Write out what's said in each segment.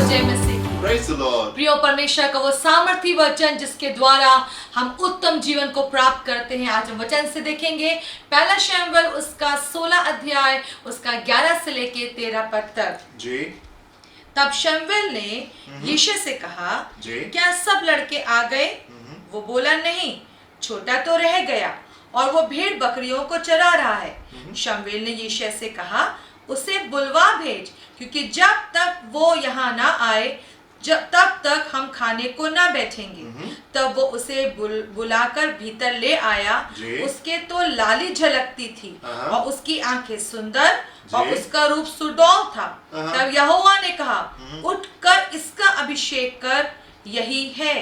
जय मसीह की। Praise the Lord. प्रियो परमेश्वर का वो सामर्थी वचन जिसके द्वारा हम उत्तम जीवन को प्राप्त करते हैं, आज हम वचन से देखेंगे। पहला शमूएल उसका 16 अध्याय उसका 11 से लेके 13 पद तक। जी तब शमूएल ने यिशै से कहा, जी। क्या सब लड़के आ गए? वो बोला, नहीं, छोटा तो रह गया और वो भेड़ बकरियों को चरा रहा है। शमूएल ने यिशै से कहा, उसे बुलवा भेज, क्योंकि जब तक वो यहाँ ना आए तब तक हम खाने को ना बैठेंगे। तब वो उसे बुलाकर भीतर ले आया। उसके तो लाली झलकती थी और उसकी आंखें सुंदर और उसका रूप सुडौल था। तब यहोवा ने कहा, उठकर इसका अभिषेक कर, यही है।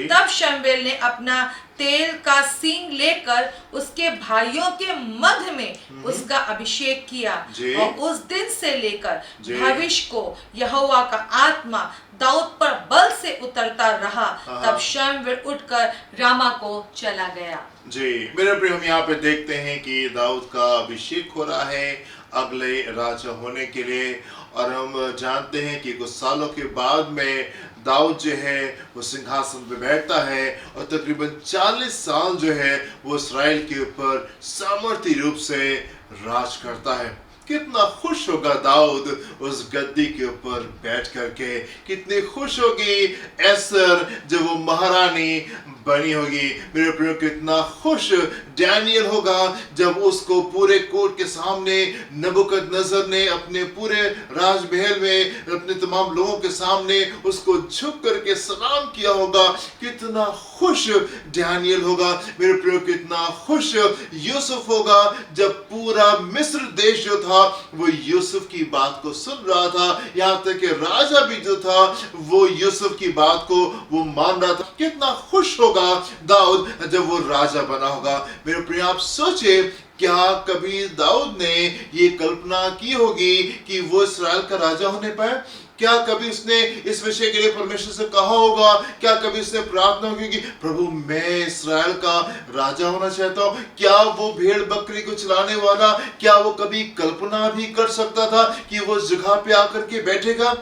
तब शमूएल ने अपना तेल का सींग लेकर उसके भाइयों के मध्य में उसका अभिषेक किया और उस दिन से लेकर भविष्य को यहोवा का आत्मा दाऊद पर बल से उतरता रहा। तब शमूएल उठकर रामा को चला गया। जी मेरे प्रिय, हम यहाँ पे देखते हैं कि दाऊद का अभिषेक हो रहा है अगले राजा होने के लिए, और हम जानते हैं कि कुछ सालों के बाद में दाऊद जो है वो सिंहासन पे बैठता है और तकरीबन 40 साल जो है वो इस्राएल के ऊपर सामर्थ्य रूप से राज करता है। कितना खुश होगा दाऊद उस गद्दी के ऊपर बैठ करके, कितनी खुश होगी एस्तर जब वो महारानी बनी होगी। मेरे प्रियो, कितना खुश डैनियल होगा जब उसको पूरे कोर्ट के सामने नबूकदनेस्सर ने अपने पूरे राजमहल में अपने तमाम लोगों के सामने उसको झुक करके सलाम किया होगा। कितना खुश डैनियल होगा। मेरे प्रियो, कितना खुश यूसुफ होगा जब पूरा मिस्र देश जो था वो यूसुफ की बात को सुन रहा था। यहाँ तक कि राजा भी जो था वो यूसुफ की बात को वो मान रहा था। कितना खुश होगा दाऊद जब वो राजा बना होगा। मेरे प्रिय, आप सोचे, क्या कभी दाऊद ने ये कल्पना की होगी कि वो इस्राएल का राजा होने पाए? क्या कभी उसने इस विषय के लिए परमेश्वर से कहा होगा? क्या कभी उसने प्रार्थना होगी कि प्रभु मैं इस्राएल का राजा होना चाहता हूँ? क्या वो भेड़ बकरी को चलाने वाला, क्या वो कभी कल्पना भी कर सकता था कि वो उस जगह पे आकर के बैठेगा?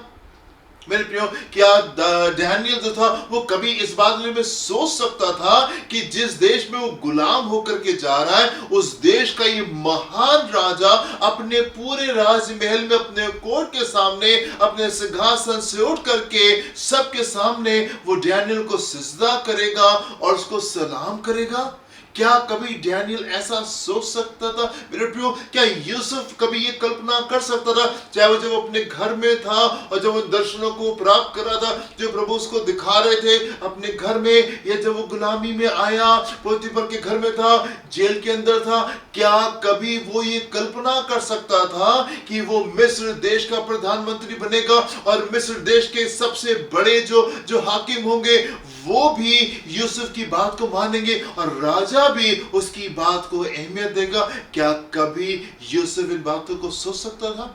मेरे प्रियो, क्या डैनियल जो था वो कभी इस बात में सोच सकता था कि जिस देश में वो गुलाम होकर के जा रहा है उस देश का ये महान राजा अपने पूरे राजमहल में अपने कोर्ट के सामने अपने सिंहासन से उठ करके सबके सामने वो डैनियल को सिजदा करेगा और उसको सलाम करेगा? क्या कभी डैनियल ऐसा सोच सकता था? मेरे प्रियो, क्या यूसुफ कभी ये कल्पना कर सकता था, चाहे वो जब अपने घर में था और जब वो दर्शनों को प्राप्त कर रहा था, जो प्रभु उसको दिखा रहे थे अपने घर में, या जब वो गुलामी में आया, पोतीफर के घर में था, जेल के अंदर था, क्या कभी वो ये कल्पना कर सकता था कि वो मिस्र देश का प्रधानमंत्री बनेगा और मिस्र देश के सबसे बड़े जो हाकिम होंगे वो भी यूसुफ की बात को मानेंगे और राजा भी उसकी बात को अहमियत देगा? क्या कभी यूसुफ इन बातों को सोच सकता था?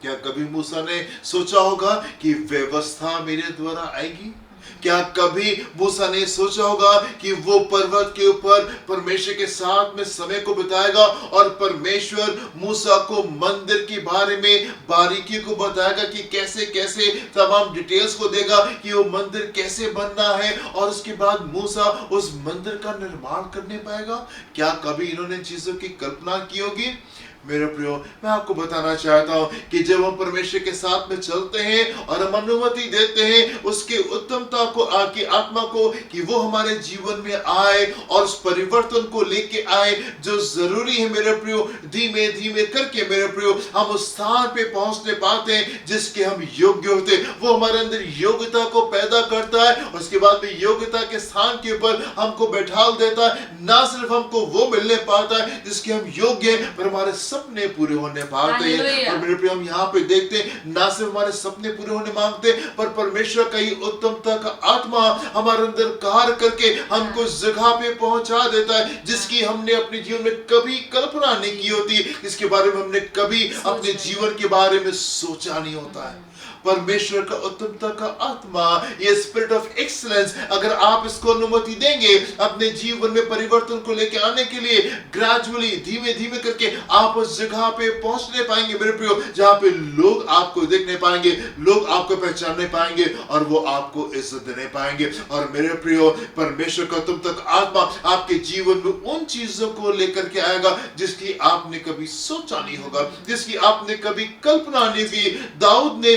क्या कभी मूसा ने सोचा होगा कि व्यवस्था मेरे द्वारा आएगी? क्या कभी मूसा ने सोचा होगा कि वो पर्वत के ऊपर परमेश्वर के साथ में समय को बिताएगा और परमेश्वर मूसा को मंदिर के बारे में बारीकी को बताएगा कि कैसे कैसे तमाम डिटेल्स को देगा कि वो मंदिर कैसे बनना है और उसके बाद मूसा उस मंदिर का निर्माण करने पाएगा? क्या कभी इन्होंने चीजों की कल्पना की होगी? मेरे प्रियो, मैं आपको बताना चाहता हूं कि जब हम परमेश्वर के साथ में चलते हैं और हम अनुमति देते हैं उसके उत्तमता को की आत्मा को कि वो हमारे जीवन में आए और उस परिवर्तन को लेके आए जो जरूरी है, मेरे प्रियो, धीमे धीमे करके मेरे प्रियो हम उस स्थान पे पहुंचने पाते हैं जिसके हम योग्य होते हैं। वो हमारे अंदर योग्यता को पैदा करता है, उसके बाद में योग्यता के स्थान के ऊपर हमको बैठाल देता है। ना सिर्फ हमको वो मिलने पाता है जिसके हम योग्य हैं, पर हमारे सपने पूरे होने पाते हैं। और मेरे प्रिय, हम यहाँ पे देखते हैं ना सिर्फ हमारे सपने पूरे होने मांगते, पर परमेश्वर का ये उत्तमता का आत्मा हमारे अंदर कार्य करके हमको इस जगह पे पहुंचा देता है जिसकी हमने अपने जीवन में कभी कल्पना नहीं की होती, जिसके बारे में हमने कभी अपने जीवन के बारे में सोचा नहीं होता है। परमेश्वर का उत्तमता का आत्मा, ये स्पिरिट ऑफ एक्सीलेंस, अगर आप इसको अनुमति देंगे अपने जीवन में परिवर्तन को लेके आने के लिए, ग्रेजुअली धीमे धीमे करके आप उस जगह पे पहुंचने पाएंगे मेरे प्रियो, जहां पे लोग आपको देखने पाएंगे, लोग आपको पहचानने पाएंगे और वो आपको इज्जत देने पाएंगे। और मेरे प्रियो, परमेश्वर का उत्तमता का आत्मा आपके जीवन में उन चीजों को लेकर के आएगा जिसकी आपने कभी सोचा नहीं होगा, जिसकी आपने कभी कल्पना नहीं की। दाऊद ने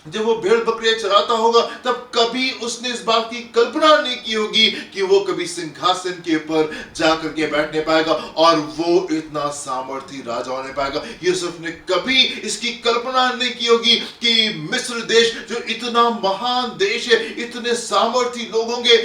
जब वो भेड़ बकरियां चराता होगा तब कभी उसने इस बात की कल्पना नहीं की होगी कि वो कभी सिंहासन के ऊपर जाकर के बैठने पाएगा और वो इतना सामर्थी राजा होने पाएगा। यूसुफ ने कभी इसकी कल्पना नहीं की होगी कि मिस्र देश जो इतना महान देश है, इतने सामर्थी लोग होंगे,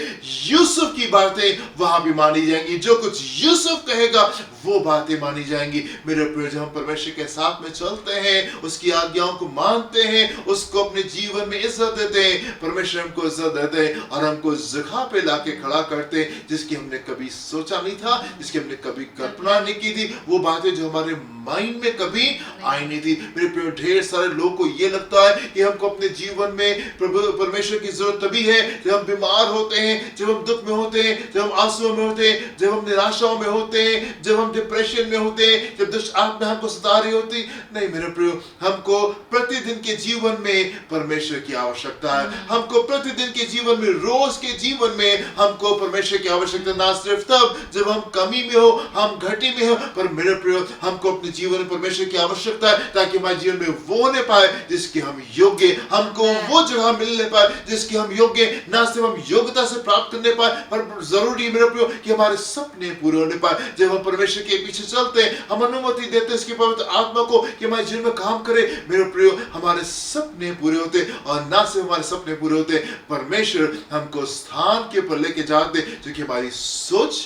यूसुफ की बातें वहां भी मानी जाएंगी, जो कुछ यूसुफ कहेगा वो बातें मानी जाएंगी। मेरे प्रिय, जब हम परमेश्वर के साथ में चलते हैं, उसकी आज्ञाओं को मानते हैं, उसको अपने जीवन में इज्जत देते हैं, परमेश्वर हमको इज्जत देते हैं और हमको इस जगह पे लाके खड़ा करते हैं जिसकी हमने कभी सोचा नहीं था, जिसकी हमने कभी कल्पना नहीं की थी, वो बातें जो हमारे माइंड में कभी आई नहीं थी। मेरे प्रिय, ढेर सारे लोगों को ये लगता है कि हमको अपने जीवन में परमेश्वर की जरूरत तभी है जब हम बीमार होते हैं, जब हम दुख में होते हैं, जब हम आंसुओं में होते हैं, जब हम निराशाओं में होते हैं, जब हम डिप्रेशन में होते हैं, जब दुष्ट आत्मा हमको सता रही होती। नहीं मेरे प्रियो, हमको प्रतिदिन के जीवन में परमेश्वर की आवश्यकता है। हमको प्रतिदिन के जीवन में, रोज के जीवन में हमको परमेश्वर की आवश्यकता, ना सिर्फ तब जब हम कमी में हो, हम घटी में हो, पर मेरे प्रियो, हमको अपने जीवन में परमेश्वर की आवश्यकता है ताकि हमारे जीवन में वो होने पाए जिसके हम योग्य, हमको वो जगह मिलने पाए जिसके हम योग्य, ना सिर्फ हम योग्यता से प्राप्त करने पाए, पर जरूरी मेरे प्रियो कि हमारे सपने पूरे होने पाए। जब हम परमेश्वर के पीछे चलते हैं, हम अनुमति देते हैं इसकी पवित्र आत्मा को कि हमारे जीवन में काम करे, मेरे प्रियो, हमारे सपने पूरे होते, और ना सिर्फ हमारे सपने पूरे होते, परमेश्वर हमको स्थान के ऊपर लेके जाते जो कि हमारी सोच,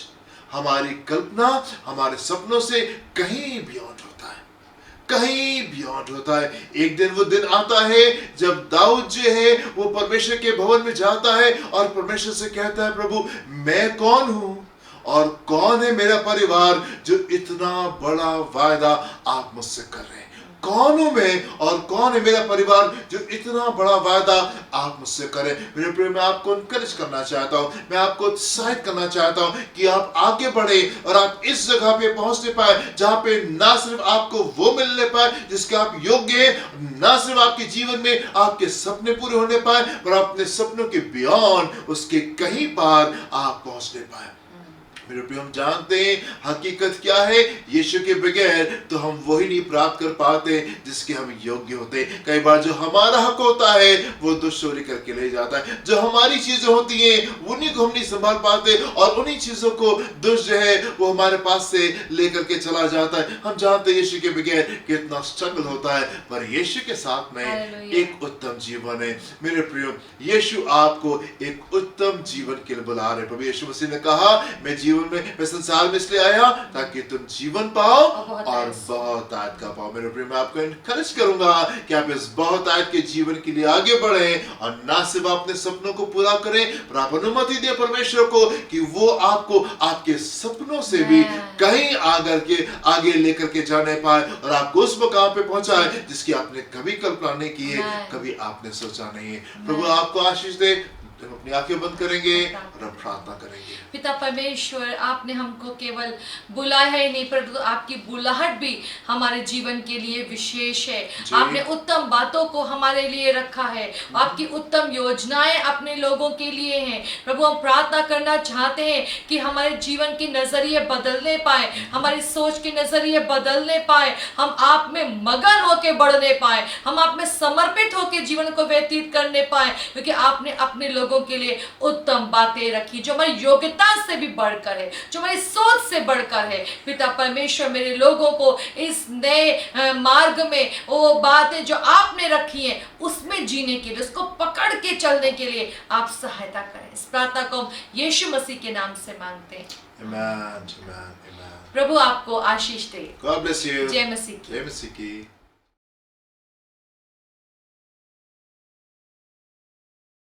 हमारी कल्पना, हमारे सपनों से कहीं बियॉन्ड होता है, कहीं बियॉन्ड होता है। एक दिन वो दिन आता है जब दाऊद जो है वो परमेश्वर के भवन में जाता है और परमेश्वर से कहता है, प्रभु मैं कौन हूं और कौन है मेरा परिवार जो इतना बड़ा वायदा आप मुझसे कर रहे हैं? कौन हूं मैं और कौन है मेरा परिवार जो इतना बड़ा वायदा आप मुझसे करें? मेरे प्रिय, मैं आपको एनकरेज करना चाहता हूं, मैं आपको उत्साहित करना चाहता हूं कि आप आगे बढ़े और आप इस जगह पे पहुंचने पाए जहां पे ना सिर्फ आपको वो मिलने पाए जिसके आप योग्य हैं, ना सिर्फ आपके जीवन में आपके सपने पूरे होने पाए, पर अपने सपनों के बियॉन्ड, उसके कहीं पार आप पहुंचने पाए। मेरे प्रिय, हम जानते हैं हकीकत क्या है, यीशु के बगैर तो हम वही नहीं प्राप्त कर पाते जिसके हम योग्य होते। कई बार जो हमारा हक होता है वो दुष्ट चोरी करके ले जाता है, जो हमारी चीजें होती हैं उन्हीं को हम नहीं संभाल पाते और उन्हीं चीजों को दुष्ट जो है वो हमारे पास से लेकर के चला जाता है। हम जानते हैं यीशु के बगैर कितना स्ट्रगल होता है, पर यीशु के साथ में एक उत्तम जीवन है। मेरे प्रिय, यीशु आपको एक उत्तम जीवन के लिए बुला रहे। प्रभु यीशु मसीह ने कहा, मैं संसार में इसलिए आया ताकि तुम जीवन पाओ और बहुत आयत का पाओ। मेरे प्रिय, मैं आपको एनकरेज करूंगा कि आप इस बहुत आयत के जीवन के लिए आगे बढ़ें और ना सिर्फ अपने सपनों को पूरा करें, पर आप अनुमति दें परमेश्वर को कि वो आपको आपके सपनों से भी कहीं आगे लेकर के जाने पाए और आपको उस मुकाम पे पहुंचाए जिसकी आपने कभी कल्पना नहीं की है, कभी आपने सोचा नहीं है। प्रभु आपको आशीष दे। हम अपनी आंखें बंद करेंगे और हम प्रार्थना करेंगे। पिता परमेश्वर, आपने हमको केवल बुलाया ही नहीं, परंतु आपकी बुलाहट भी हमारे जीवन के लिए विशेष है। आपने उत्तम बातों को हमारे लिए रखा है, आपकी उत्तम योजनाएं अपने लोगों के लिए हैं। प्रभु, हम प्रार्थना करना चाहते हैं कि हमारे जीवन के नजरिए बदलने पाए, हमारी सोच के नजरिए बदलने पाए, हम आप में मगन होके बढ़ने पाए, हम आप में समर्पित होके जीवन को व्यतीत करने पाए, क्योंकि आपने अपने लोगों के लिए उत्तम बातें रखी जो हमारी योग्यता से भी बढ़कर है, जो हमारी सोच से बढ़कर है। पिता परमेश्वर, मेरे लोगों को इस नए मार्ग में वो बातें जो आपने रखी हैं उसमें जीने के लिए, उसको पकड़ के चलने के लिए आप सहायता करें। इस प्रार्थना को हम यीशु मसीह के नाम से मांगते हैं। आमीन, आमीन, आमीन। प्रभु आपको आशीष दे। God bless you। जय मसीह की। जय मसीह की।